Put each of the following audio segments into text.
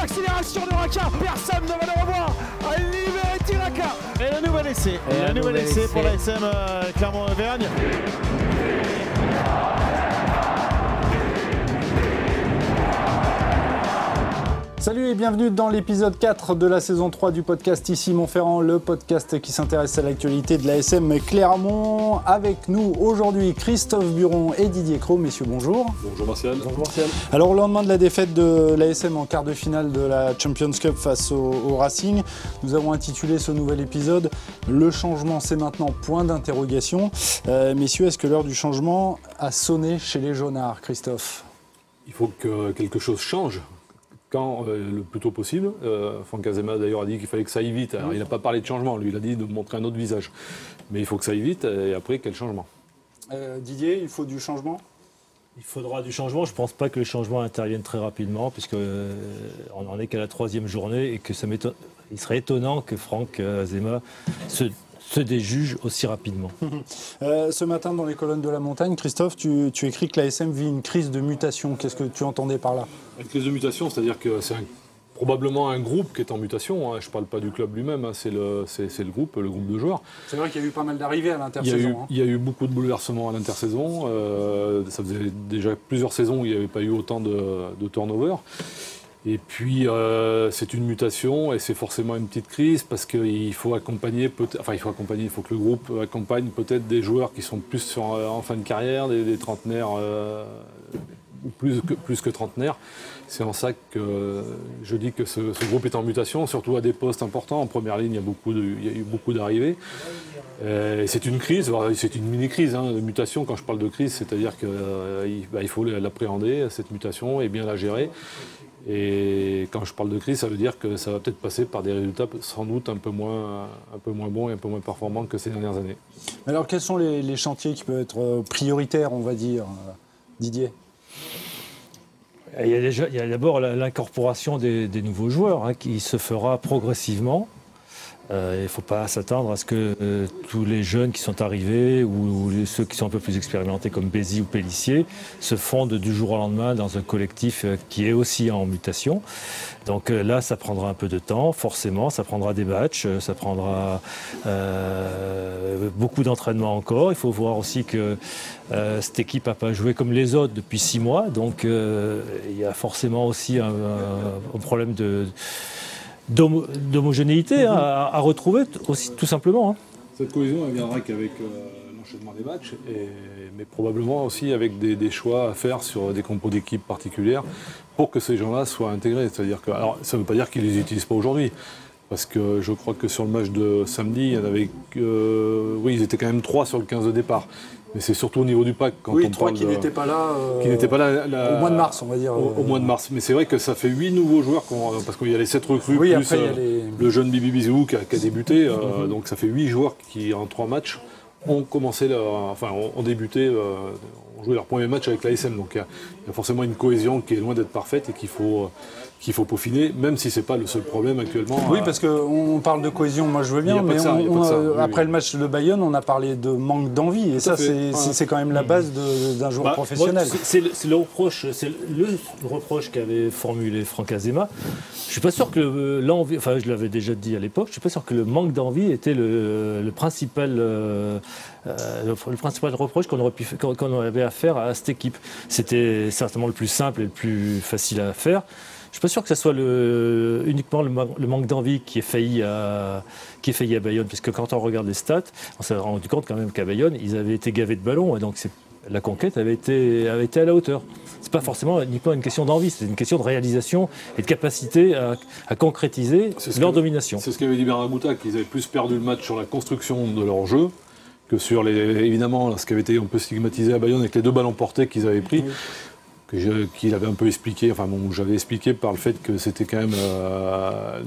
l'accélération de Raka. Personne ne va le revoir. Liberty Raka. Et le nouvel essai. Et le nouvel essai pour la SM Clermont-Auvergne. Salut et bienvenue dans l'épisode 4 de la saison 3 du podcast Ici Montferrand, le podcast qui s'intéresse à l'actualité de la SM Clermont. Avec nous aujourd'hui Christophe Buron et Didier Cros. Messieurs, bonjour. Bonjour Martial. Bonjour Martial. Alors au lendemain de la défaite de la SM en quart de finale de la Champions Cup face au Racing, nous avons intitulé ce nouvel épisode « Le changement c'est maintenant, point d'interrogation ». Messieurs, est-ce que l'heure du changement a sonné chez les jaunards, Christophe ? Il faut que quelque chose change. Quand le plus tôt possible. Franck Azema d'ailleurs a dit qu'il fallait que ça aille vite. Alors, il n'a pas parlé de changement, lui il a dit de montrer un autre visage. Mais il faut que ça aille vite et après quel changement Didier, il faut du changement ? Il faudra du changement. Je ne pense pas que les changements interviennent très rapidement puisqu'on n'en est qu'à la 3e journée et que il serait étonnant que Franck Azema se déjuge aussi rapidement. Ce matin, dans les colonnes de la montagne, Christophe, tu écris que la SM vit une crise de mutation. Qu'est-ce que tu entendais par là ? Une crise de mutation, c'est-à-dire que c'est probablement un groupe qui est en mutation. Je ne parle pas du club lui-même, c'est le groupe de joueurs. C'est vrai qu'il y a eu pas mal d'arrivées à l'intersaison. Il y a eu beaucoup de bouleversements à l'intersaison. Ça faisait déjà plusieurs saisons où il n'y avait pas eu autant de turnover. Et puis c'est une mutation et c'est forcément une petite crise parce qu'il faut accompagner, il faut que le groupe accompagne peut-être des joueurs qui sont plus en fin de carrière, des trentenaires ou plus que trentenaires. C'est en ça que je dis que ce groupe est en mutation, surtout à des postes importants. En première ligne, il y a eu beaucoup d'arrivées. C'est une crise, c'est une mini-crise de mutation. Quand je parle de crise, c'est-à-dire qu'il faut l'appréhender, cette mutation, et bien la gérer. Et quand je parle de crise, ça veut dire que ça va peut-être passer par des résultats sans doute un peu moins bons et un peu moins performants que ces dernières années. Alors quels sont les chantiers qui peuvent être prioritaires, on va dire, Didier ? Il y a d'abord l'incorporation des nouveaux joueurs qui se fera progressivement. Il ne faut pas s'attendre à ce que tous les jeunes qui sont arrivés ou ceux qui sont un peu plus expérimentés comme Bézi ou Pellissier se fondent du jour au lendemain dans un collectif qui est aussi en mutation. Donc là, ça prendra un peu de temps, forcément, ça prendra des matchs, ça prendra beaucoup d'entraînement encore. Il faut voir aussi que cette équipe n'a pas joué comme les autres depuis 6 mois, donc il y a forcément aussi un problème d'homogénéité à retrouver aussi, tout simplement. Cette cohésion elle viendra qu'avec l'enchaînement des matchs, mais probablement aussi avec des choix à faire sur des compos d'équipes particulières pour que ces gens-là soient intégrés. C'est-à-dire que, alors, ça ne veut pas dire qu'ils ne les utilisent pas aujourd'hui, parce que je crois que sur le match de samedi, il y en avait ils étaient quand même 3 sur le 15 de départ. Mais c'est surtout au niveau du pack. Quand on 3 parle qui n'étaient pas là, au mois de mars, on va dire. Au mois de mars. Mais c'est vrai que ça fait 8 nouveaux joueurs, parce qu'il y a les 7 recrues, oui, plus après, le jeune Bibi Bizou qui a débuté. Donc ça fait 8 joueurs qui, en 3 matchs, ont débuté, ont joué leur premier match avec l'ASM. Donc il y a forcément une cohésion qui est loin d'être parfaite et qu'il faut peaufiner, même si ce n'est pas le seul problème actuellement. Oui, parce qu'on parle de cohésion, moi je veux bien, mais après le match de Bayonne, on a parlé de manque d'envie, et ça c'est quand même la base d'un joueur professionnel. C'est le reproche qu'avait formulé Franck Azema. Je suis pas sûr que l'envie, je l'avais déjà dit à l'époque, je suis pas sûr que le manque d'envie était le principal reproche qu'on avait à faire à cette équipe. C'était certainement le plus simple et le plus facile à faire. Je ne suis pas sûr que ce soit uniquement le manque d'envie qui est failli à Bayonne, puisque quand on regarde les stats, on s'est rendu compte quand même qu'à Bayonne, ils avaient été gavés de ballons, et donc la conquête avait été à la hauteur. Ce n'est pas forcément uniquement une question d'envie, c'est une question de réalisation et de capacité à concrétiser leur domination. C'est ce qu'avait dit Bernard Gouta, qu'ils avaient plus perdu le match sur la construction de leur jeu que sur évidemment ce qui avait été un peu stigmatisé à Bayonne avec les 2 ballons portés qu'ils avaient pris. Oui. Qu'il avait un peu expliqué, j'avais expliqué par le fait que c'était quand même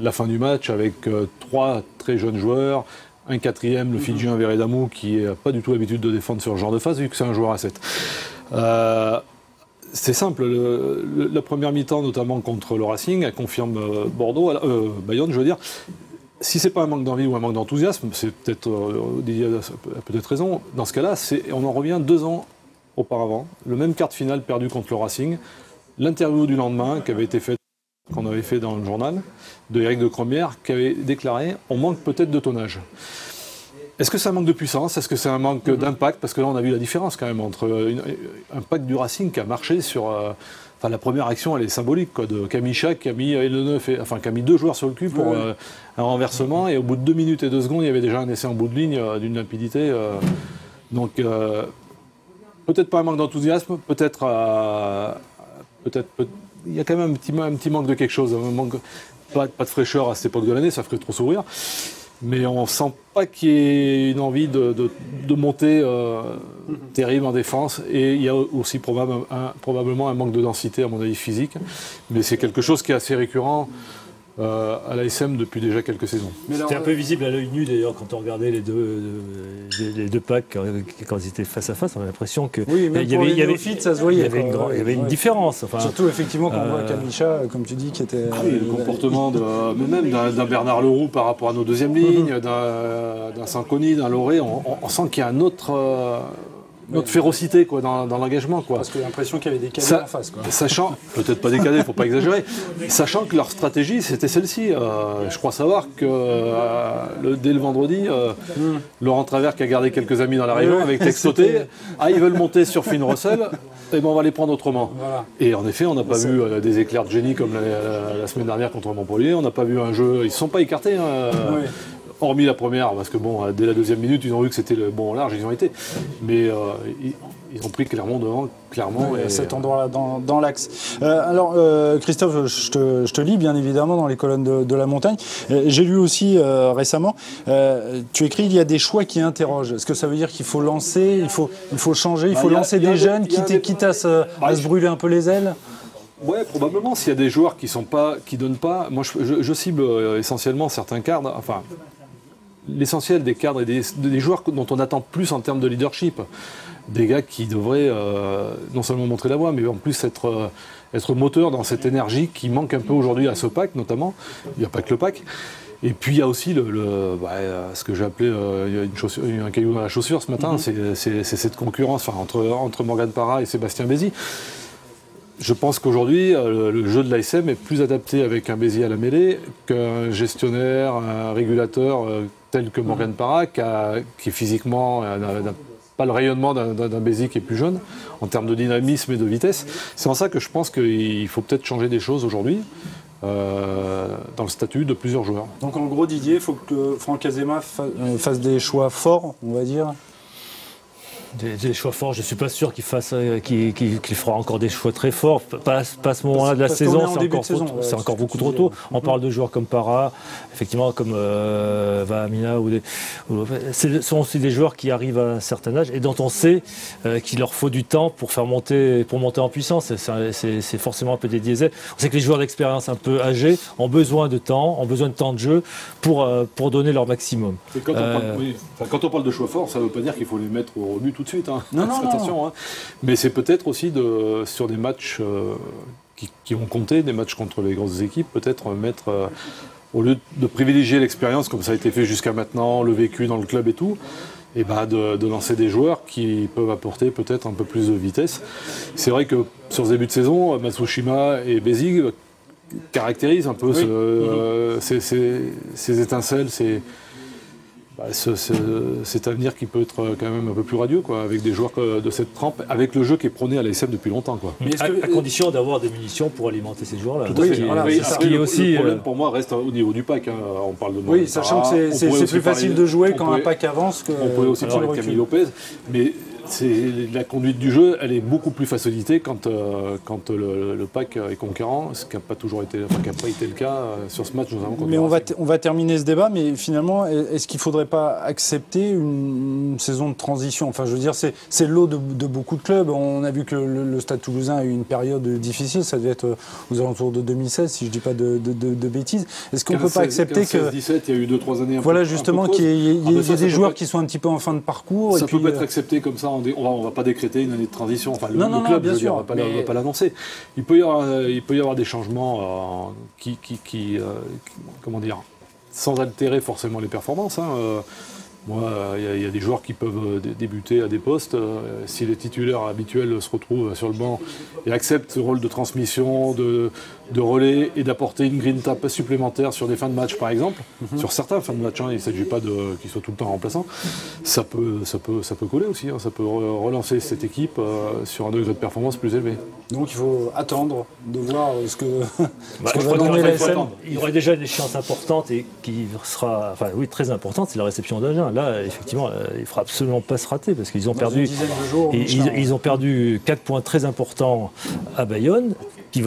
la fin du match avec 3 très jeunes joueurs, un 4e, le Fidjien Veredamou, qui n'a pas du tout l'habitude de défendre sur ce genre de phase, vu que c'est un joueur à 7. C'est simple, la première mi-temps, notamment contre le Racing, elle confirme Bayonne, je veux dire. Si c'est pas un manque d'envie ou un manque d'enthousiasme, c'est peut-être Didier a peut-être raison. Dans ce cas-là, on en revient 2 ans auparavant, le même quart de finale perdu contre le Racing, l'interview du lendemain qui avait été faite qu'on avait fait dans le journal de Éric de Cromière qui avait déclaré « on manque peut-être de tonnage ». Est-ce que c'est un manque de puissance? Est-ce que c'est un manque d'impact? Parce que là, on a vu la différence quand même entre un pack du Racing qui a marché sur... la première action, elle est symbolique, quoi, de Kamicha qui a mis qui a mis 2 joueurs sur le cul pour un renversement. Et au bout de 2 minutes et 2 secondes, il y avait déjà un essai en bout de ligne d'une limpidité. Donc, peut-être pas un manque d'enthousiasme, peut-être il y a quand même un petit manque de quelque chose. Pas de fraîcheur à cette époque de l'année, ça ferait trop sourire. Mais on ne sent pas qu'il y ait une envie de monter terrible en défense. Et il y a aussi probablement un manque de densité, à mon avis, physique. Mais c'est quelque chose qui est assez récurrent à l'ASM depuis déjà quelques saisons. C'était un peu visible à l'œil nu d'ailleurs quand on regardait les deux packs quand ils étaient face à face. On a l'impression que il y avait une différence. Enfin, surtout effectivement quand on voit Kamicha, comme tu dis, qui était le comportement même d'un Bernard Leroux par rapport à nos deuxièmes lignes, d'un Sanconi, d'un Loré, on sent qu'il y a notre férocité quoi, dans l'engagement. Quoi. Parce que j'ai l'impression qu'il y avait des cadets en face. Quoi. Sachant, peut-être pas des cadets, il ne faut pas exagérer, sachant que leur stratégie c'était celle-ci. Je crois savoir que dès le vendredi, Laurent Travers qui a gardé quelques amis dans la région avec textoté, ils veulent monter sur Finn Russell, et ben on va les prendre autrement. Voilà. Et en effet, on n'a pas vu des éclairs de génie comme la semaine dernière contre Montpellier, on n'a pas vu un jeu, ils ne se sont pas écartés. Hormis la première, parce que dès la deuxième minute, ils ont vu que c'était le bon large, ils ont été. Mais ils ont pris clairement devant, à cet endroit-là, dans l'axe. Alors, Christophe, je te lis bien évidemment dans les colonnes de La Montagne. J'ai lu aussi récemment, tu écris, il y a des choix qui interrogent. Est-ce que ça veut dire qu'il faut lancer, il faut changer, il faut lancer des jeunes, quitte à se brûler un peu les ailes? Ouais, probablement. S'il y a des joueurs qui donnent pas, moi je cible essentiellement certains cadres, l'essentiel des cadres et des joueurs dont on attend plus en termes de leadership. Des gars qui devraient non seulement montrer la voie, mais en plus être moteur dans cette énergie qui manque un peu aujourd'hui à ce pack, notamment. Il n'y a pas que le pack. Et puis il y a aussi ce que j'ai appelé un caillou dans la chaussure ce matin, c'est cette concurrence entre Morgan Parra et Sébastien Bézi. Je pense qu'aujourd'hui, le jeu de l'ASM est plus adapté avec un Bézi à la mêlée qu'un gestionnaire, un régulateur tel que Morgan Parra, qui physiquement n'a pas le rayonnement d'un Bézi qui est plus jeune, en termes de dynamisme et de vitesse. C'est en ça que je pense qu'il faut peut-être changer des choses aujourd'hui, dans le statut de plusieurs joueurs. Donc en gros, Didier, il faut que Franck Azema fasse des choix forts, on va dire. Des choix forts, je ne suis pas sûr qu'il fera encore des choix très forts. Pas à ce moment-là de la saison, c'est encore beaucoup trop tôt. On parle de joueurs comme Parra, effectivement, comme Vahamina. Ce sont aussi des joueurs qui arrivent à un certain âge et dont on sait qu'il leur faut du temps pour monter en puissance. C'est forcément un peu des diesels. On sait que les joueurs d'expérience un peu âgés ont besoin de temps de jeu pour donner leur maximum. Quand on parle de choix forts, ça ne veut pas dire qu'il faut les mettre au but tout de suite, attention. Mais c'est peut-être aussi sur des matchs qui ont compté, des matchs contre les grosses équipes, peut-être mettre, au lieu de privilégier l'expérience comme ça a été fait jusqu'à maintenant, le vécu dans le club et tout, et de lancer des joueurs qui peuvent apporter peut-être un peu plus de vitesse. C'est vrai que sur ce début de saison, Matsushima et Bézi caractérisent un peu ces étincelles, cet avenir qui peut être quand même un peu plus radieux, quoi, avec des joueurs de cette trempe, avec le jeu qui est prôné à l'ASM depuis longtemps. Quoi. Mais à condition d'avoir des munitions pour alimenter ces joueurs-là. Le problème pour moi reste au niveau du pack. On parle de sachant que c'est plus facile de jouer quand un pack avance. On pourrait aussi parler de Camille Lopez, mais la conduite du jeu, elle est beaucoup plus facilitée quand le pack est conquérant, ce qui n'a pas toujours été, qui n'a pas été le cas sur ce match. Mais on va terminer ce débat, mais finalement, est-ce qu'il ne faudrait pas accepter une saison de transition? Enfin, je veux dire, c'est le lot de beaucoup de clubs. On a vu que le Stade Toulousain a eu une période difficile, ça devait être aux alentours de 2016, si je ne dis pas de bêtises. Est-ce qu'on ne peut pas accepter que... 17, il y a eu 2-3 années voilà, justement, qu'il y ait des joueurs qui sont un petit peu en fin de parcours. Ça peut être accepté comme ça. On ne va pas décréter une année de transition. Enfin, le club, bien sûr, on ne va pas l'annoncer. Il peut y avoir des changements comment dire, sans altérer forcément les performances. Moi, il y a des joueurs qui peuvent débuter à des postes. Si les titulaires habituels se retrouvent sur le banc et acceptent ce rôle de transmission, de relais et d'apporter une grinta supplémentaire sur des fins de match, par exemple, sur certains fins de match, il ne s'agit pas qu'ils soient tout le temps remplaçants, ça peut coller aussi. Ça peut relancer cette équipe sur un degré de performance plus élevé. Donc il faut attendre de voir ce que je va crois donner l'ASM. Il y aurait déjà une échéance importante et qui sera, très importante, c'est la réception d'Agen. Là, effectivement, il ne faudra absolument pas se rater parce qu'ils ont perdu. Ils ont perdu 4 points très importants à Bayonne, qui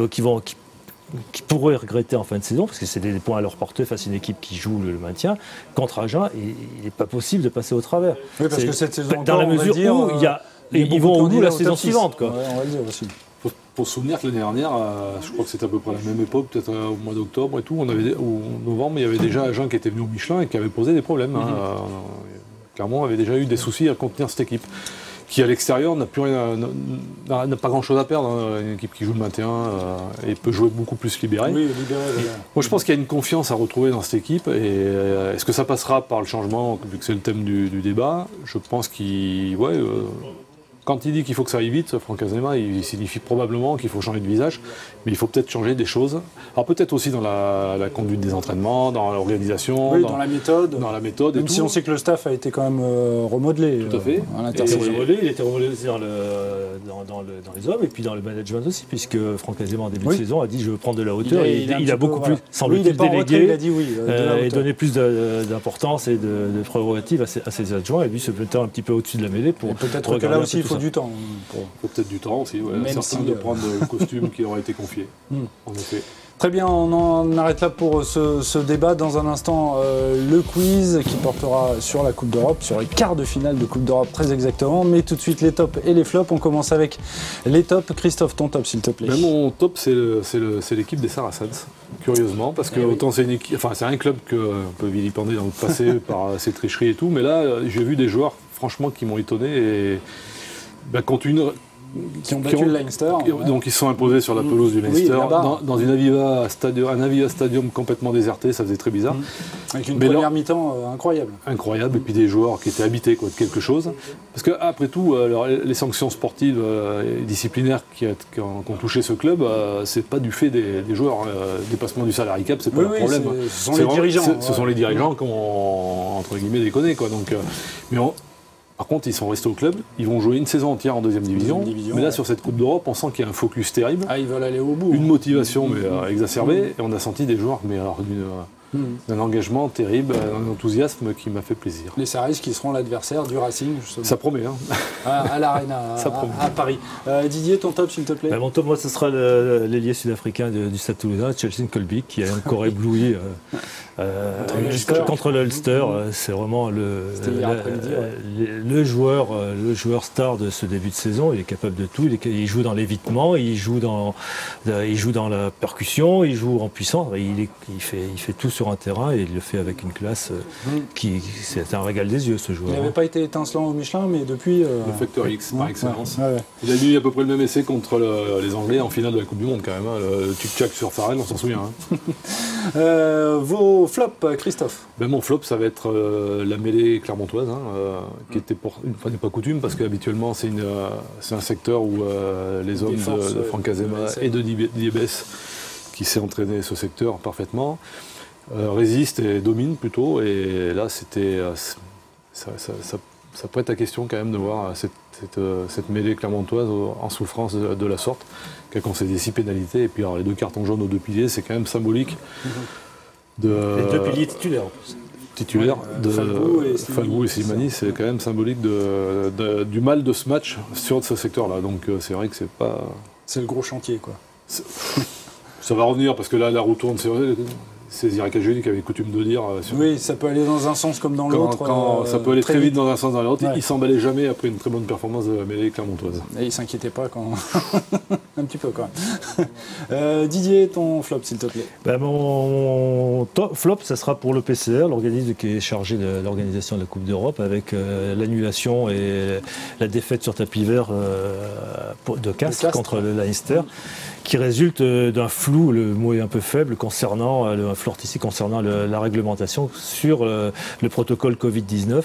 pourraient regretter en fin de saison, parce que c'est des points à leur portée face à une équipe qui joue le maintien. Contre Agen, il n'est pas possible de passer au travers. Oui, parce que cette saison, dans la mesure où ils vont au bout la saison suivante. Ouais, on va le dire aussi. Pour se souvenir que l'année dernière, je crois que c'était à peu près à la même époque, peut-être au mois d'octobre et tout, ou novembre, il y avait déjà Agen qui était venu au Michelin et qui avait posé des problèmes. Clairement, avait déjà eu des soucis à contenir cette équipe, qui à l'extérieur n'a pas grand-chose à perdre. Une équipe qui joue le 21 et peut jouer beaucoup plus libérée. Oui, libérée. Moi, je pense qu'il y a une confiance à retrouver dans cette équipe. Et est-ce que ça passera par le changement, vu que c'est le thème du débat? Je pense quand il dit qu'il faut que ça aille vite, Franck Azema, il signifie probablement qu'il faut changer de visage, mais il faut peut-être changer des choses. Alors peut-être aussi dans la conduite des entraînements, dans l'organisation, oui, dans la méthode. Dans la méthode et même tout. si on sait que le staff a été quand même remodelé. Tout à fait. À l'intersaison. Il était remodelé dans les hommes et puis dans le management aussi, puisque Franck Azema en début de saison a dit je veux prendre de la hauteur. Il a beaucoup plus, semble-t-il, délégué. Il a dit oui. Et donner plus d'importance et de prérogatives à ses adjoints et lui se mettre un petit peu au-dessus de la mêlée pour. Peut-être que là aussi il faut du temps. Il faut peut-être du temps aussi, certains de prendre le costume qui leur a été confié. En effet. Très bien, on en arrête là pour ce débat. Dans un instant, le quiz qui portera sur la Coupe d'Europe, sur les quarts de finale de Coupe d'Europe très exactement. Mais tout de suite, les tops et les flops. On commence avec les tops. Christophe, ton top, s'il te plaît. Mon top, c'est l'équipe des Saracens, curieusement, parce que autant c'est une équipe, c'est un club qu'on peut vilipender dans le passé par ses tricheries et tout, mais là, j'ai vu des joueurs, franchement, qui m'ont étonné et qui ont battu le Leinster. Donc ils se sont imposés sur la pelouse du Leinster, dans un Aviva Stadium complètement déserté, ça faisait très bizarre. Avec une première mi-temps incroyable. Incroyable, et puis des joueurs qui étaient habités de quelque chose. Parce qu'après tout, les sanctions sportives et disciplinaires qui ont touché ce club, c'est pas du fait des joueurs. Dépassement du salary cap, c'est pas leur problème. Ce sont les dirigeants. Ce sont les dirigeants qui ont, entre guillemets, déconné. Par contre, ils sont restés au club, ils vont jouer une saison entière en deuxième division. Mais là, sur cette Coupe d'Europe, on sent qu'il y a un focus terrible. Ils veulent aller au bout. Une motivation exacerbée. Et on a senti des joueurs d'un engagement terrible, un enthousiasme qui m'a fait plaisir. Les Saracens qui seront l'adversaire du Racing, justement. Ça promet, à l'Arena, à Paris. Didier, ton top, s'il te plaît. Mon top, moi, ce sera l'ailier sud-africain du Stade Toulousain, Chelsea Colby, qui a encore ébloui contre l'Ulster. C'est vraiment le joueur star de ce début de saison. Il est capable de tout. Il joue dans l'évitement, il joue dans la percussion, il joue en puissance. Il fait tout sur un terrain et il le fait avec une classe c'est un régal des yeux, ce joueur. Il n'avait pas été étincelant au Michelin, mais depuis... Le facteur X, par excellence. Il a mis à peu près le même essai contre les Anglais en finale de la Coupe du Monde, quand même. Le tic-tac sur Farrell, on s'en souvient. Vos flops, Christophe? Mon flop, ça va être la mêlée clermontoise, qui était une fois n'est pas coutume, parce qu'habituellement, c'est un secteur où les hommes de Franck Azema et de Diebès, qui s'est entraîné ce secteur parfaitement, résistent et dominent plutôt. Et là, ça prête à question quand même de voir cette mêlée clermontoise en souffrance de la sorte, qui a concédé 6 pénalités. Et puis alors, les 2 cartons jaunes aux 2 piliers, c'est quand même symbolique. Les 2 piliers titulaires en plus. Titulaire de Falgou et Slimani, c'est quand même symbolique du mal de ce match sur ce secteur-là. Donc c'est vrai que c'est pas... C'est le gros chantier, quoi. Ça va revenir, parce que là, la roue tourne, c'est Ziracageli qui avait coutume de dire... Oui, ça peut aller dans un sens comme dans l'autre. Ça peut aller très vite dans un sens dans l'autre. Il ne s'emballait jamais après une très bonne performance de la mêlée clermontoise. Et il ne s'inquiétait pas quand... un petit peu, quand même. Didier, ton flop, s'il te plaît. Mon flop, ça sera pour le PCR, l'organisme qui est chargé de l'organisation de la Coupe d'Europe, avec l'annulation et la défaite sur tapis vert de Castres contre le Leinster, qui résulte d'un flou, le mot est un peu faible, concernant un flou artistique concernant la réglementation sur le protocole Covid-19. Donc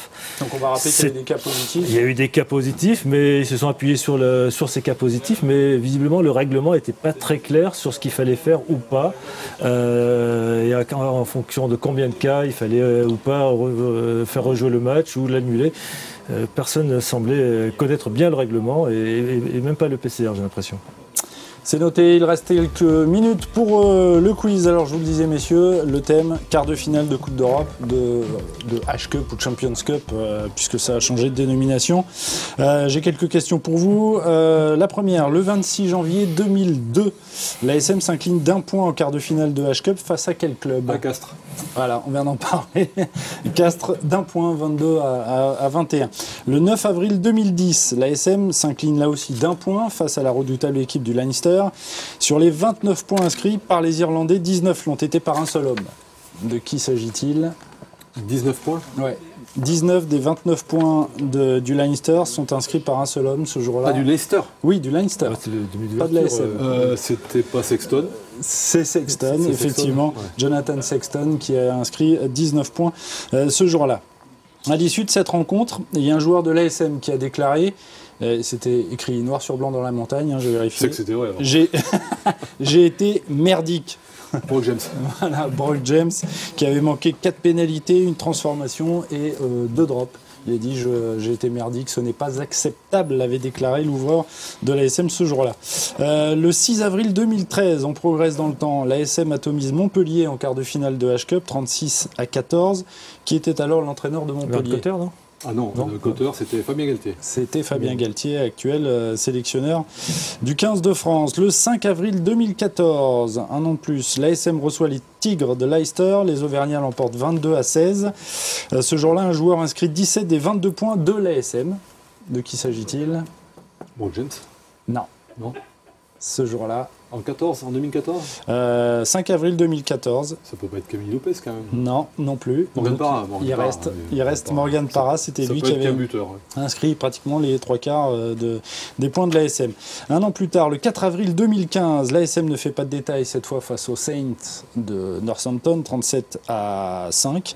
on va rappeler qu'il y a eu des cas positifs. Il y a eu des cas positifs, mais ils se sont appuyés sur ces cas positifs, mais visiblement le règlement n'était pas très clair sur ce qu'il fallait faire ou pas, et en fonction de combien de cas il fallait ou pas faire rejouer le match ou l'annuler. Personne ne semblait connaître bien le règlement et même pas le PCR, j'ai l'impression. C'est noté, il reste quelques minutes pour le quiz. Alors je vous le disais messieurs, le thème quart de finale de Coupe d'Europe, de H-Cup ou de Champions Cup, puisque ça a changé de dénomination. J'ai quelques questions pour vous. La première, le 26 janvier 2002, l'ASM s'incline d'1 point en quart de finale de H-Cup face à quel club ? À Castres. Voilà, on vient d'en parler. Castres d'1 point, 22 à 21. Le 9 avril 2010, l'ASM s'incline là aussi d'1 point face à la redoutable équipe du Leinster. Sur les 29 points inscrits par les Irlandais, 19 l'ont été par un seul homme. De qui s'agit-il ? 19 points ? Ouais. 19 des 29 points du Leinster sont inscrits par un seul homme ce jour-là. Ah, du Leicester ? Oui, du Leinster. Pas de l'ASM. C'était pas Sexton ? C'est Sexton, C'est effectivement. Sexton, ouais. Jonathan Sexton qui a inscrit 19 points ce jour-là. À l'issue de cette rencontre, il y a un joueur de l'ASM qui a déclaré, c'était écrit noir sur blanc dans la montagne, j'ai vérifié. C'est que c'était vrai. J'ai été merdique. Brock James. Voilà, Brock James qui avait manqué 4 pénalités, une transformation et 2 drops. Il a dit j'ai été merdique, ce n'est pas acceptable, l'avait déclaré l'ouvreur de l'ASM ce jour-là. Le 6 avril 2013, on progresse dans le temps, l'ASM atomise Montpellier en quart de finale de H-Cup, 36-14, qui était alors l'entraîneur de Montpellier. Cotter, non ? Ah non, le coteur, c'était Fabien Galtier. C'était Fabien Galtier, actuel sélectionneur du 15 de France. Le 5 avril 2014, un an de plus, l'ASM reçoit les Tigres de Leicester. Les Auvergnats l'emportent 22-16. Ce jour-là, un joueur inscrit 17 des 22 points de l'ASM. De qui s'agit-il ? Brock James ? Non. Non. Ce jour-là. En 2014 5 avril 2014. Ça peut pas être Camille Lopez quand même. Non, non plus. Morgan Parra. Il reste Morgan Parra, c'était lui qui avait inscrit pratiquement les 3 quarts des points de l'ASM. Un an plus tard, le 4 avril 2015, l'ASM ne fait pas de détails cette fois face aux Saints de Northampton, 37-5.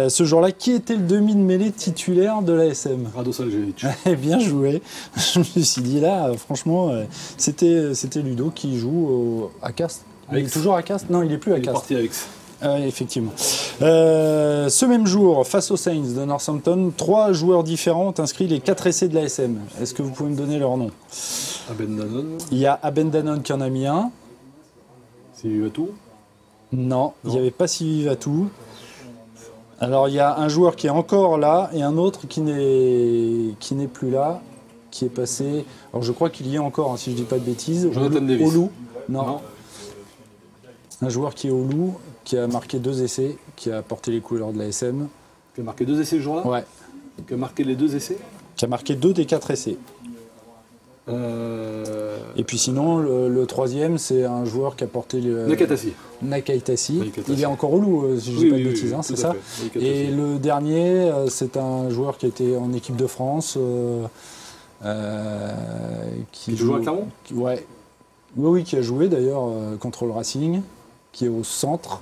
Ce jour-là, qui était le demi de mêlée titulaire de l'ASM ? Rado Saljevic. Bien joué. Je me suis dit là, franchement, c'était Ludo qui joue à Castres. Il est toujours à Castres ? Non, il n'est plus à Castres. Il est parti avec. Effectivement. Ce même jour, face aux Saints de Northampton, 3 joueurs différents ont inscrit les 4 essais de l'ASM. Est-ce que vous pouvez me donner leur nom ? Abendanon. Il y a Abendanon qui en a mis un. Sylvie Vatou ? Non, il n'y avait pas Sylvie Vatou. Alors il y a un joueur qui est encore là et un autre qui n'est plus là, qui est passé. Alors je crois qu'il y est encore, si je ne dis pas de bêtises. Jonathan Davis. Olu. Non. Un joueur qui est au loup, qui a marqué 2 essais, qui a porté les couleurs de l'ASM. Qui a marqué 2 essais le jour-là ? Ouais. Qui a marqué les 2 essais ? Qui a marqué 2 des 4 essais. Et puis sinon, le troisième, c'est un joueur qui a porté le... Nakaitasi. Il est encore au loup, si je ne dis pas de bêtises, c'est ça. Et le dernier, c'est un joueur qui était en équipe de France. Qui joue à Clermont ? Ouais. Oui, qui a joué d'ailleurs contre le Racing, qui est au centre.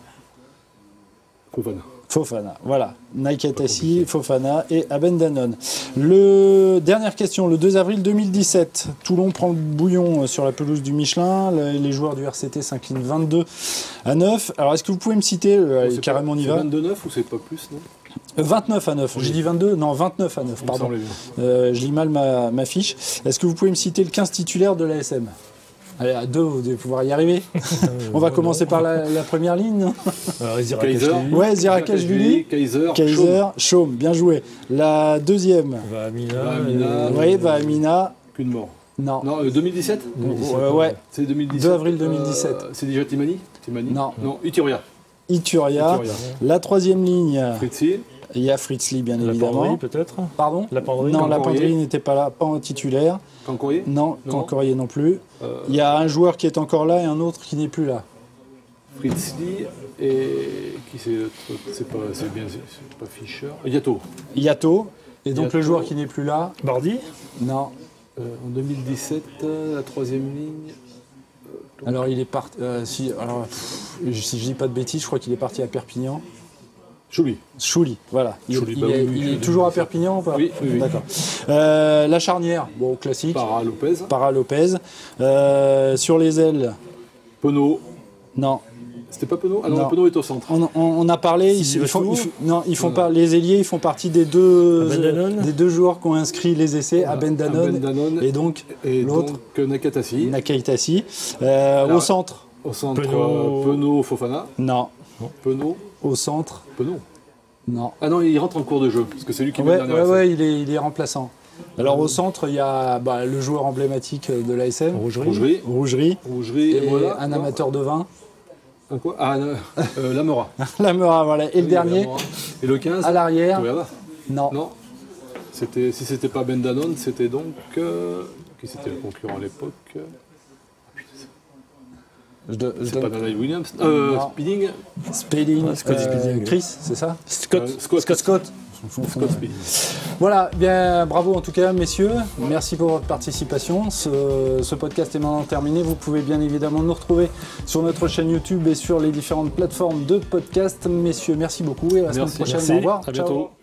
Fofana, voilà. Nakaitasi, Fofana et Abendanon. Dernière question, le 2 avril 2017, Toulon prend le bouillon sur la pelouse du Michelin. Les joueurs du RCT s'inclinent 22-9. Alors, est-ce que vous pouvez me citer, carrément on y va. 22-9 ou c'est pas plus, non ? 29-9. Oui. J'ai dit 22 ? Non, 29-9, pardon. Je lis mal ma fiche. Est-ce que vous pouvez me citer le 15 titulaire de l'ASM ? Allez, à 2, vous devez pouvoir y arriver. On va commencer par la première ligne. Zirakashvili. Kaiser, Chaume, bien joué. La deuxième. Vahamina. Qu'une mort. Non. 2017 Ouais. C'est 2017. 2 avril 2017. C'est déjà Timani ? Non. Ituria. La troisième ligne. Fritzi. Il y a Fritzli, bien évidemment. La Penderie, peut-être ? Pardon ? La Penderie. Non, la Penderie n'était pas là, pas en titulaire. Cancorier ? Non, Cancorier non plus. Il y a un joueur qui est encore là et un autre qui n'est plus là. Fritzli et qui c'est pas Fischer. Yato. Et donc le joueur qui n'est plus là. Bardi ? Non. En 2017, la troisième ligne. Alors il est parti. Si je dis pas de bêtises, je crois qu'il est parti à Perpignan. Chouli, voilà. Il est toujours à Perpignan ou pas? Oui. D'accord. La charnière, bon, classique. Para Lopez. Sur les ailes. Penaud. Non. C'était pas Penaud? Ah non, Penaud est au centre. On a parlé. Ils font pas. Les ailiers, ils font partie des deux joueurs qui ont inscrit les essais, Aben Danone et donc l'autre. Nakaitasi. Au centre. Au centre, Penaud, Fofana. Non. Penaud. Au centre. Penaud. Non. Ah non, il rentre en cours de jeu, parce que c'est lui qui met le dernier. Ouais, il est remplaçant. Alors au centre, il y a le joueur emblématique de l'ASM. Rougerie. Et voilà. Un amateur de vin. Un quoi? Lamera. Lamera, voilà. Et le dernier. Et le 15. À l'arrière. Non. Si c'était pas Ben Danone, c'était donc... qui c'était le concurrent à l'époque? C'est pas Daniel Williams. Spedding. Chris, c'est ça? Scott. Voilà, bien bravo en tout cas messieurs, merci pour votre participation. Ce podcast est maintenant terminé. Vous pouvez bien évidemment nous retrouver sur notre chaîne YouTube et sur les différentes plateformes de podcast. Messieurs, merci beaucoup et à la semaine prochaine. Au revoir. À bientôt. Ciao.